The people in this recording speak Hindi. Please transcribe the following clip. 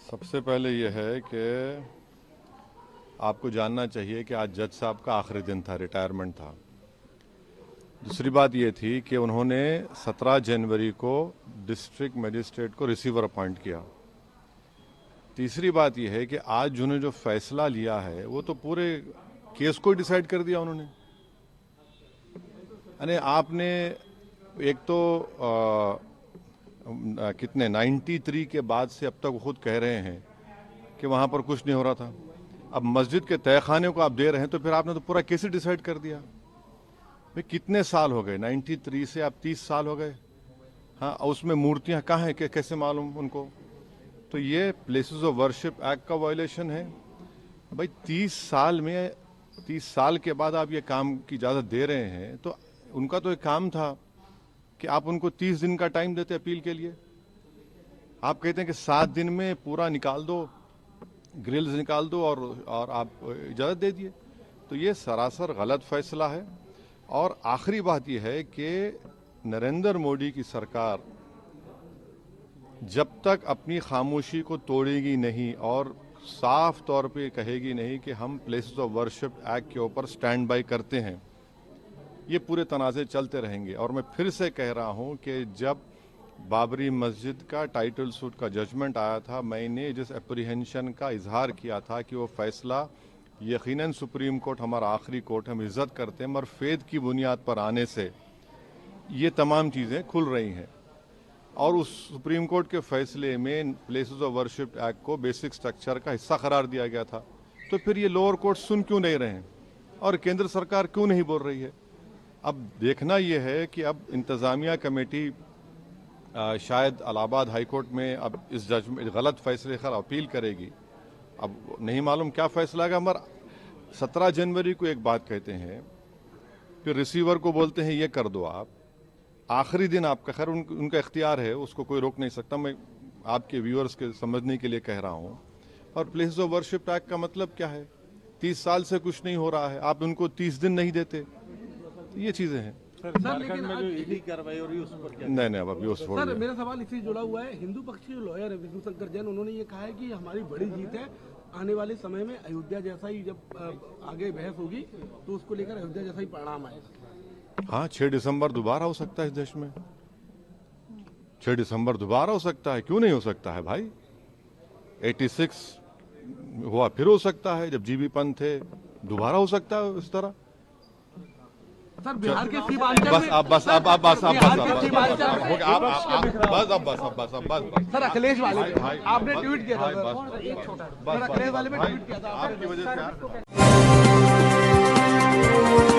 सबसे पहले यह है कि आपको जानना चाहिए कि आज जज साहब का आखिरी दिन था, रिटायरमेंट था। दूसरी बात यह थी कि उन्होंने 17 जनवरी को डिस्ट्रिक्ट मजिस्ट्रेट को रिसीवर अपॉइंट किया। तीसरी बात यह है कि आज जिन्होंने जो फैसला लिया है वो तो पूरे केस को डिसाइड कर दिया उन्होंने। यानी आपने एक तो कितने 93 के बाद से अब तक वो खुद कह रहे हैं कि वहाँ पर कुछ नहीं हो रहा था। अब मस्जिद के तहखाने को आप दे रहे हैं तो फिर आपने तो पूरा केस ही डिसाइड कर दिया। भाई कितने साल हो गए, 93 से अब 30 साल हो गए। हाँ, उसमें मूर्तियाँ कहाँ हैं, कैसे मालूम उनको? तो ये प्लेसेस ऑफ वर्शिप एक्ट का वायलेशन है। भाई 30 साल के बाद आप ये काम की इजाज़त दे रहे हैं तो उनका तो एक काम था कि आप उनको 30 दिन का टाइम देते अपील के लिए। आप कहते हैं कि 7 दिन में पूरा निकाल दो, ग्रिल्स निकाल दो और आप इजाज़त दे दिए। तो ये सरासर गलत फैसला है। और आखिरी बात यह है कि नरेंद्र मोदी की सरकार जब तक अपनी खामोशी को तोड़ेगी नहीं और साफ तौर पे कहेगी नहीं कि हम प्लेसेस ऑफ वर्शिप एक्ट के ऊपर स्टैंड बाय करते हैं, ये पूरे तनाज़े चलते रहेंगे। और मैं फिर से कह रहा हूं कि जब बाबरी मस्जिद का टाइटल सूट का जजमेंट आया था, मैंने जिस एप्रीहेंशन का इजहार किया था कि वो फैसला यकीनन सुप्रीम कोर्ट हमारा आखिरी कोर्ट, हम इज्जत करते हैं, मगर फेद की बुनियाद पर आने से ये तमाम चीज़ें खुल रही हैं। और उस सुप्रीम कोर्ट के फैसले में प्लेसेस ऑफ वर्शिप एक्ट को बेसिक स्ट्रक्चर का हिस्सा करार दिया गया था। तो फिर ये लोअर कोर्ट सुन क्यों नहीं रहे हैं और केंद्र सरकार क्यों नहीं बोल रही है? अब देखना यह है कि अब इंतज़ामिया कमेटी शायद इलाहाबाद हाई कोर्ट में अब इस जजमेंट गलत फैसले पर अपील करेगी। अब नहीं मालूम क्या फैसला आएगा, मगर 17 जनवरी को एक बात कहते हैं, फिर रिसीवर को बोलते हैं ये कर दो आप। आखिरी दिन आपका, खैर उनका इख्तियार है, उसको कोई रोक नहीं सकता। मैं आपके व्यूअर्स के समझने के लिए कह रहा हूँ। और प्लेसेस ऑफ वर्शिप एक्ट का मतलब क्या है? 30 साल से कुछ नहीं हो रहा है, आप उनको 30 दिन नहीं देते। ये चीज़ें हैं सर। लेकिन में जो ईडी कार्रवाई हो रही है उस पर क्या? नहीं अब अभी सर, मेरा सवाल इससे जुड़ा हुआ है। हिंदू पक्ष के लॉयर है विष्णु शंकर जैन, उन्होंने ये कहा है कि हमारी बड़ी जीत है। आने वाले समय में अयोध्या जैसा ही जब आगे बहस होगी तो उसको लेकर अयोध्या जैसा ही परिणाम आएगा। हाँ, 6 दिसंबर दोबारा हो सकता है इस देश में। 6 दिसंबर दोबारा हो सकता है, क्यों नहीं हो सकता है भाई? 86 हुआ, फिर हो सकता है, जब जीबी पंत थे, दोबारा हो सकता है इस तरह। सर, बिहार के सीमांचल बस में सर अखिलेश वाले आपने ट्वीट किया था सर, अखिलेश वाले में ट्वीट किया था आपकी वजह से।